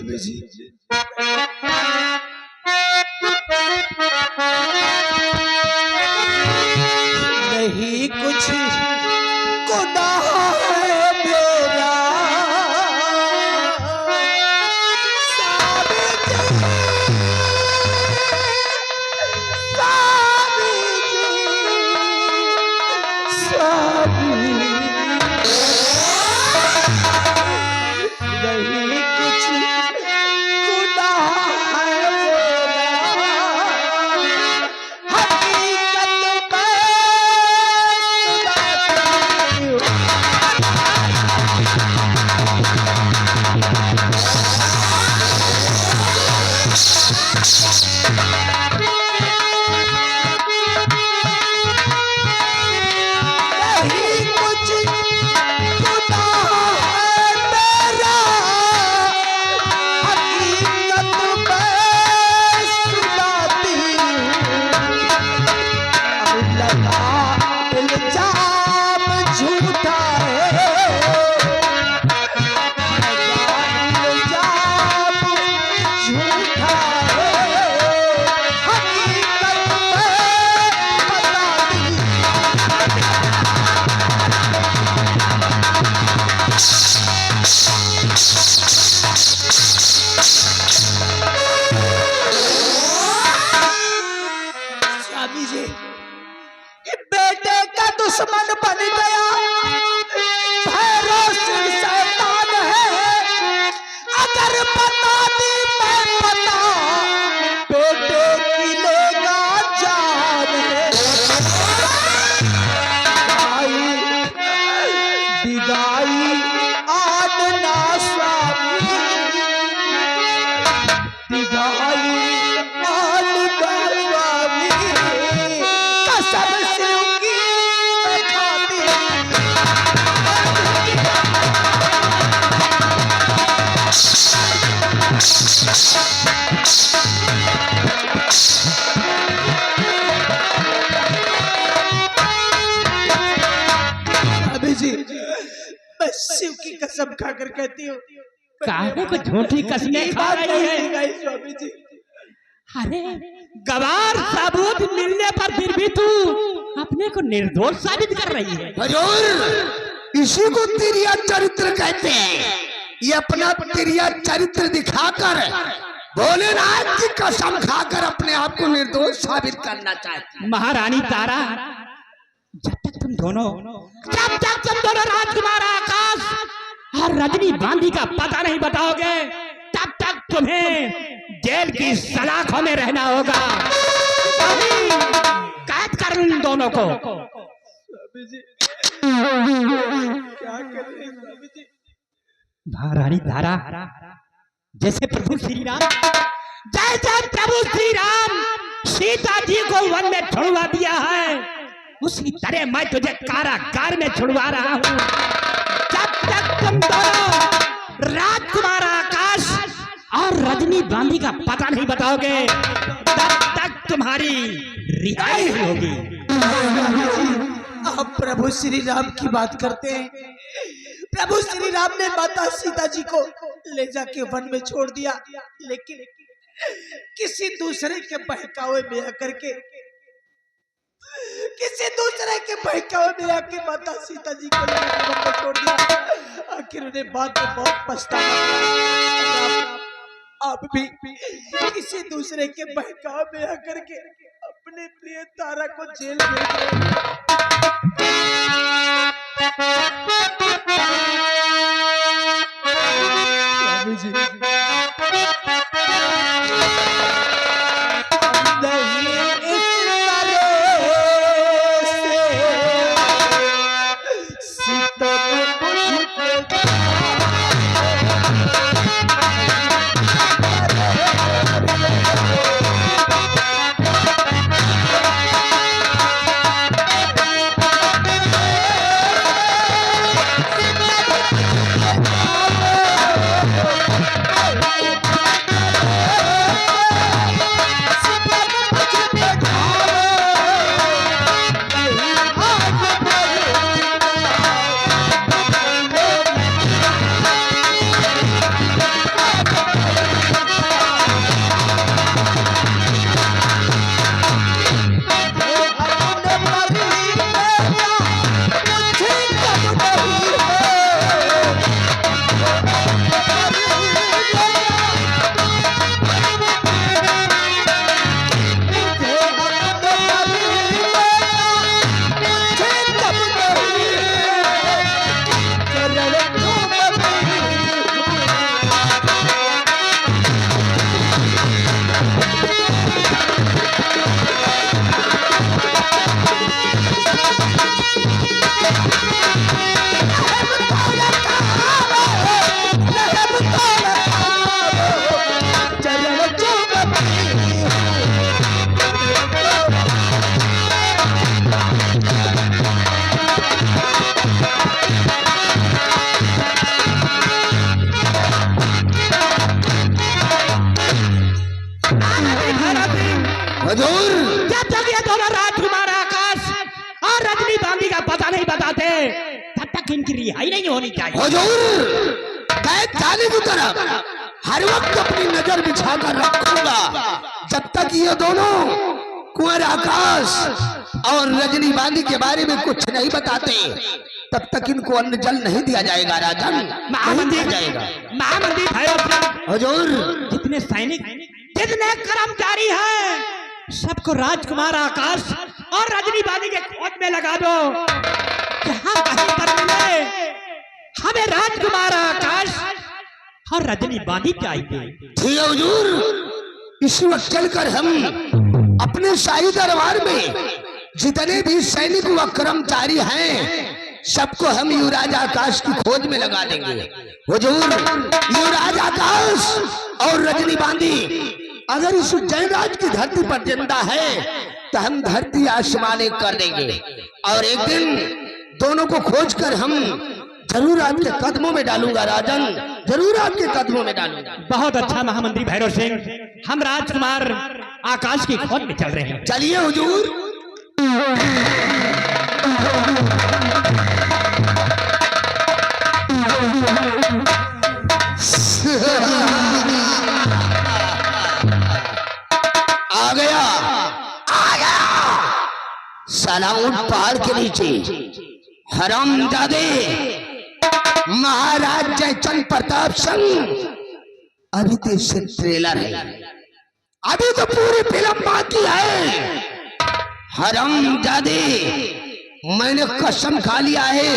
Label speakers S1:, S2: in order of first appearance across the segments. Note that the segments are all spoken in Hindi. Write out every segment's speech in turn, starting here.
S1: स्वामी जी। नहीं कुछ गुनाह है मेरा स्वामी जी, स्वामी जी, नहीं कुछ गुनाह है मेरा, हकीकत दुश्मन बन गया, भैरव सिंह शैतान है, अगर बता दी मैं पता बेटे की लेगा जान है। दिगाई आनना स्वामी, दिगाई आनना स्वामी, कसम शिव की अभी जी, मैं शिव की कसम खाकर कहती हूँ,
S2: काहे को झूठी कसमें खा रही है
S1: स्वामी जी।
S2: अरे गवार सबूत मिलने पर फिर भी तू अपने को निर्दोष साबित कर रही है।
S3: हुजूर, इसी को तिरिया चरित्र कहते हैं। ये अपना तिरिया चरित्र दिखाकर भोलेनाथ की कसम खाकर अपने आप को निर्दोष साबित करना चाहती है।
S2: महारानी तारा, जब तक तुम दोनों राजकुमार आकाश और रजनी बांधी का पता नहीं बताओगे, तब तक तुम्हें जेल की सलाखों में रहना होगा। कैद कर उन दोनों को।
S1: क्या कर रहे हैं स्वामी जी?
S2: महारानी तारा, जैसे प्रभु श्री राम, जैसे प्रभु श्री राम सीता जी को वन में छुड़वा दिया है, उसी तरह मैं तुझे कारागार में छुड़वा रहा हूँ। जब तक तुम दोनों राजकुमार आकाश और रजनी बांधी का पता नहीं बताओगे, तब तक तुम्हारी रिहाई नहीं होगी।
S1: आप प्रभु श्री राम की बात करते हैं। प्रभु श्री राम ने माता सीता जी को ले जाके वन में छोड़ दिया, लेकिन किसी दूसरे के बहकावे में आकर के, किसी दूसरे के बहकावे में आके माता सीता जी को वन में छोड़ दिया। आखिर उन्हें बाद में बहुत पछतावा। आप भी किसी दूसरे के बहकावे में आकर के अपने प्रिय तारा को जेल भेज रहे
S2: तक इनकी रिहाई नहीं होनी चाहिए।
S3: हुजूर कैद खाने की तरफ हर वक्त अपनी नजर बिछाकर रखूंगा जब तक ये दोनों कुंवर आकाश और रजनी बांदी के बारे में कुछ नहीं बताते तब तक इनको अन्न जल नहीं दिया जाएगा राजन, नहीं दिया जाएगा।
S2: महामंत्री भैरव
S3: हुजूर
S2: जितने सैनिक जितने कर्मचारी हैं सबको राजकुमार आकाश और रजनी बांदी के खोज में लगा दो। जहां कहीं पर मिले हमें राजकुमार आकाश और रजनी बांदी चाहिए।
S3: ठीक है हुजूर, इसी वक्त चलकर हम अपने शाही दरबार में जितने भी सैनिक व कर्मचारी हैं सबको हम युवराज आकाश की खोज में लगा देंगे। हुजूर युवराज आकाश और रजनी बांदी अगर इस उज्जैन राज की धरती पर जिंदा है तो हम धरती आसमान एक कर देंगे और एक दिन दोनों को खोज कर हम जरूर आपके कदमों में डालूंगा राजन, जरूर आपके कदमों में डालूंगा।
S2: बहुत अच्छा महामंत्री भैरव सिंह, हम राजकुमार आकाश की खोज में चल रहे हैं।
S3: चलिए हुजूर। आ गया साला ऊंट पहाड़ के नीचे हरामजादे महाराज जयचंद प्रताप सिंह। अभी तो इससे ट्रेलर है, अभी तो पूरी फिल्म बाकी है। हरामजादे मैंने कसम खा लिया है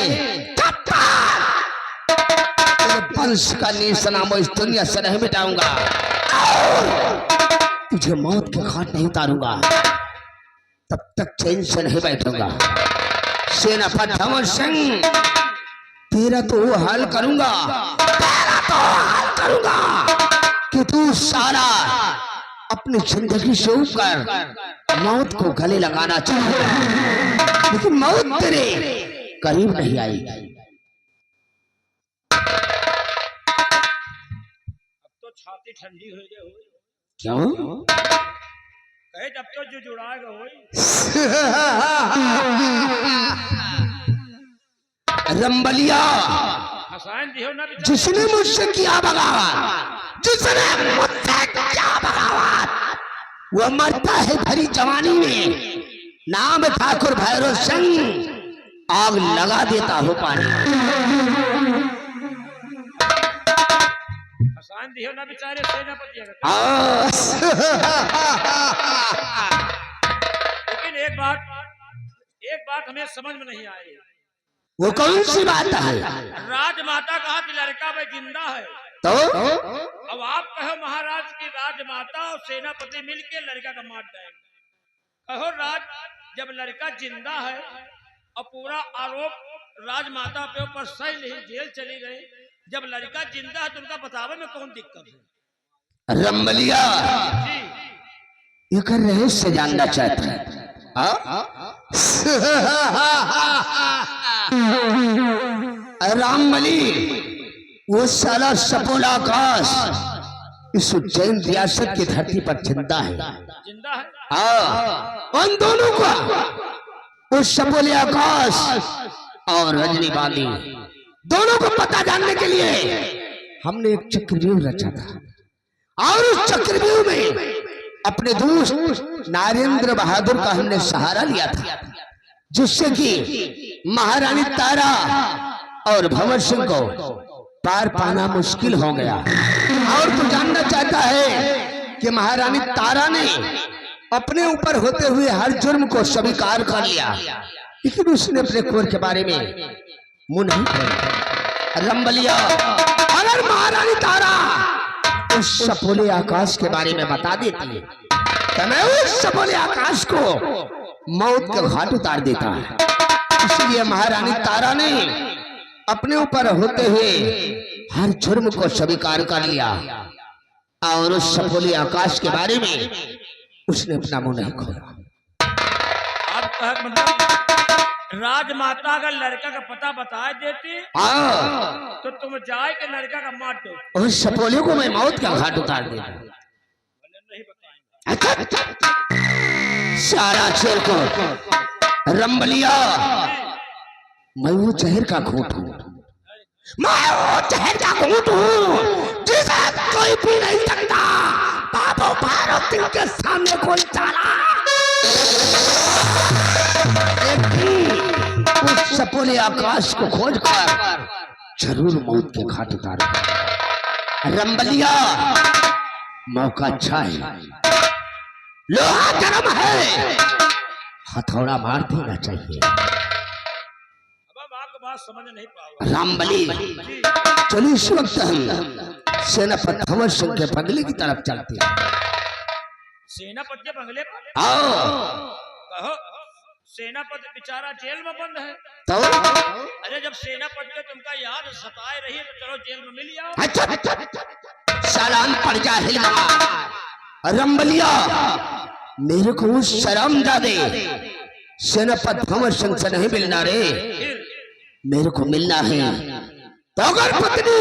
S3: वंश का निशाना मैं इस दुनिया से नहीं मिटाऊंगा और तुझे मौत के घाट नहीं उतारूंगा तब तक चैन से नहीं बैठूंगा। सेनापति धवल सिंह तेरा तो वो हाल करूंगा, तेरा तो हाल करूंगा कि तू सारा अपनी जिंदगी से ऊपर मौत को गले लगाना चाहेगा लेकिन मौत तेरे करीब नहीं आएगी।
S4: तो छाती ठंडी हो गई हो
S3: क्यों?
S4: कहे जब तो जो जुड़ाएगा हो
S3: रंबलिया
S4: हसान जी हो ना
S3: जिसने मुझसे किया बगावत, जिसने मुझसे किया बगावत वो मरता है भरी जवानी में। नाम ठाकुर भैरव सिंह, आग लगा देता हो पानी।
S4: हसान जी हो ना बेचारे सेनापति है। लेकिन एक बात हमें समझ में नहीं आई।
S3: वो कौन सी बात है?
S4: राजमाता कहा कि लड़का भाई जिंदा है
S3: तो
S4: अब आप कहो महाराज की राजमाता और सेनापति मिलके लड़का का मार देंगे। कहो राज जब लड़का जिंदा है और पूरा आरोप राजमाता पे ऊपर सही नहीं, जेल चली गई। जब लड़का जिंदा है तो उनका बतावे में कौन दिक्कत है?
S3: रंबलिया ये कर रहस्य जानना चाहता है। रामबली वो साला सपोला आकाश इस उज्जैन रियासत की धरती पर जिंदा है।
S4: जिंदा है
S3: हाँ, उन दोनों को उस सपोले आकाश और रजनी बांदी दोनों को पता जानने के लिए हमने एक चक्रव्यूह रचा था और उस चक्रव्यूह में अपने दोस्त नारेंद्र बहादुर का हमने सहारा लिया था जिससे कि महारानी तारा और भंवर सिंह को पार पाना मुश्किल हो गया। और तू जानना चाहता है कि महारानी तारा ने अपने ऊपर होते हुए हर जुर्म को स्वीकार कर लिया लेकिन उसने अपने कुंवर के बारे में मुंह नहीं खोला। रंबलिया अगर महारानी तारा उस सपोले आकाश के बारे में बता देती तो मैं उस सपोले आकाश को मौत के घाट उतार देता है। इसलिए महारानी तारा ने अपने ऊपर होते हुए हर जुर्म को स्वीकार कर लिया और उस सपोले आकाश के बारे में उसने अपना मुंह नहीं खोला।
S4: आप कहा मतलब राजमाता अगर लड़का का पता बता देती तो तुम जाए के लड़का का मार दो।
S3: उस सपोले को मैं मौत का घाट उतार देता।
S4: नहीं बताएंगे।
S3: सारा शेर को रंबलिया मैं वो जहर का घूंट हूँ, मैं वो जहर का घूंट हूँ जिसे कोई पी नहीं सकता। बाबू भारत सिंह के सामने कोई चाला एक दिन उस सपोले आकाश को खोजकर जरूर मौत के घाट उतारूंगा। रंबलिया, मौका अच्छा है, लोहा गर्म है, हथौड़ा मार देना चाहिए।
S4: अब आपकी बात समझ नहीं पाऊंगा।
S3: रामबली, चलिए इस वक्त हम सेनापति भंवर सिंह के बंगले की तरफ चलते हैं।
S4: सेनापति के बंगले पर?
S3: आओ।
S4: कहो, सेनापति बेचारा जेल में बंद है।
S3: तो
S4: अरे जब सेनापति को तुमका याद सताए रही है तो चलो जेल में मिल जाओ।
S3: अच्छा, सलाम पड़ जा हिलवा। रंबलिया, मेरे को उस शर्म दे, सेनापति भंवर सिंह से नहीं मिलना रे, मेरे को मिलना है तो अगर पत्नी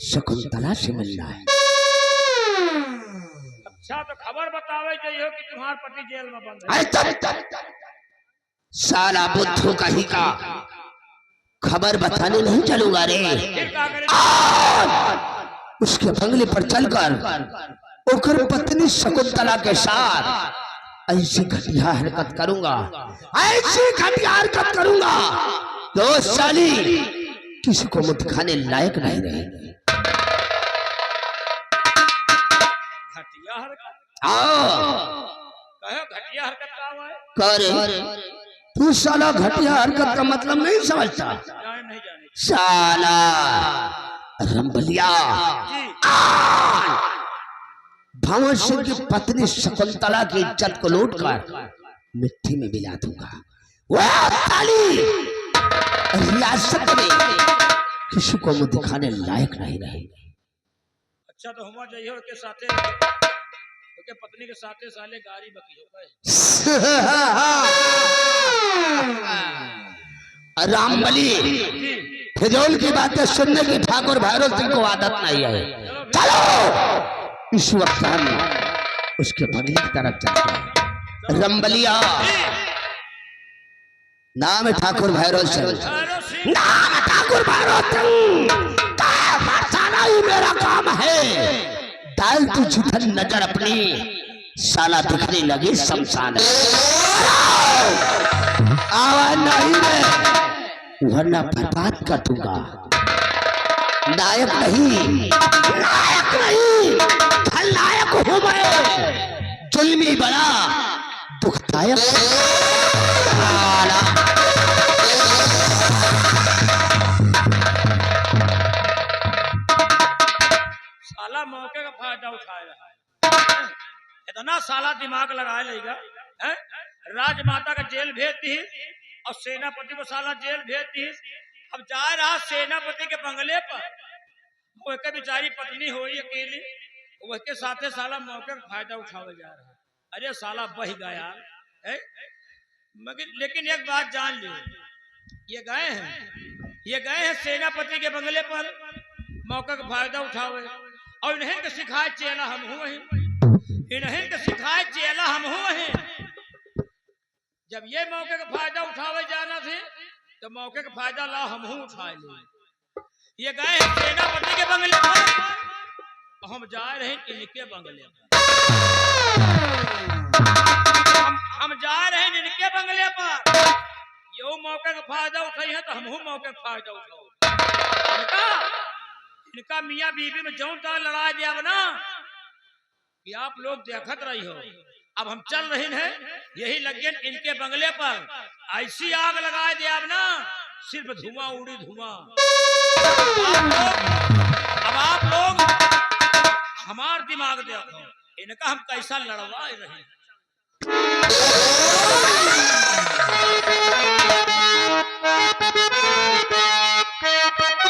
S3: शकुंतला से मिलना है।
S4: अच्छा तो खबर बतावे चाहिए कि तुम्हारा पति जेल में बंद है।
S3: साला बुद्धू कहीं का खबर बताने नहीं चलूंगा रे।
S4: फिर क्या करें?
S3: उसके बंगले पर चलकर ओकर पत्नी शकुंतला के साथ ऐसी घटिया हरकत करूंगा, ऐसी घटिया हरकत करूंगा तो साली किसी को मुझ खाने लायक नहीं रहेगी।
S4: घटिया हरकत? कहो घटिया हरकत का हुआ है?
S3: करे तू साला घटिया हरकत का मतलब नहीं समझता।
S4: नहीं जाने।
S3: साला रंबलिया, भंवर सिंह की पत्नी शकुंतला की इज्जत को लूटकर मिट्टी में मिला दूंगा। वह साली रियासत में किसी को मुंह दिखाने लायक नहीं रहेगी।
S4: अच्छा तो हुआ जाइए के साथे के पत्नी के साथे साले गाड़ी बकी हो गए।
S3: रामबली, फिजूल की बातें सुनने की ठाकुर भैरव सिंह को आदत नहीं है। चलो इस वक्त हम उसके बंगले की तरफ चलते हैं। रंबलिया, नाम है ठाकुर भैरव सिंह, नाम है ठाकुर भैरव सिंह। साला ही मेरा काम है। डाल तू जिधर नजर अपनी, साला दिखने लगी शमशान। आवाज नहीं है वरना बर्बाद कर दूंगा। नायक नहीं, नायक नहीं, खलनायक हूं मैं, जुल्मी बड़ा दुखदायक।
S4: साला मौके का फायदा उठाए रहा है। इतना साला दिमाग लगाए लेगा। राजमाता का जेल भेज दी और सेनापति को साला जेल भेज दी। अब जा रहा सेनापति के बंगले पर, वो एक बेचारी पत्नी होई अकेली, उसके साथे साला मौके का फायदा उठावे जा रहा है। अरे साला बह गया है। मगर लेकिन एक बात जान ली, ये गए हैं सेनापति के बंगले पर मौके का फायदा उठावे और इन्हें के सिखाए चेला हम हुए हैं, इन्हें के सिखाए चेला हम हुए हैं। जब ये मौके का फायदा उठावे जाना थे तो मौके का फायदा ला हम उठाए ले। ये गए हैं सेनापति के बंगले पर, हम जा रहे हैं इनके बंगले पर। हम जा रहे हैं इनके बंगले पर। यो मौके का फायदा उठाई है तो हम मौके का फायदा उठाओ। इनका मियाँ बीवी में जौन तार लड़ा दिया ना कि आप लोग देखत रही हो। अब हम चल रहे हैं, यही लगे इनके बंगले पर, ऐसी आग लगा दिया ना सिर्फ धुआं उड़ी धुआं। अब आप लोग हमार दिमाग देखो, इनका हम कैसा लड़वा रहे हैं।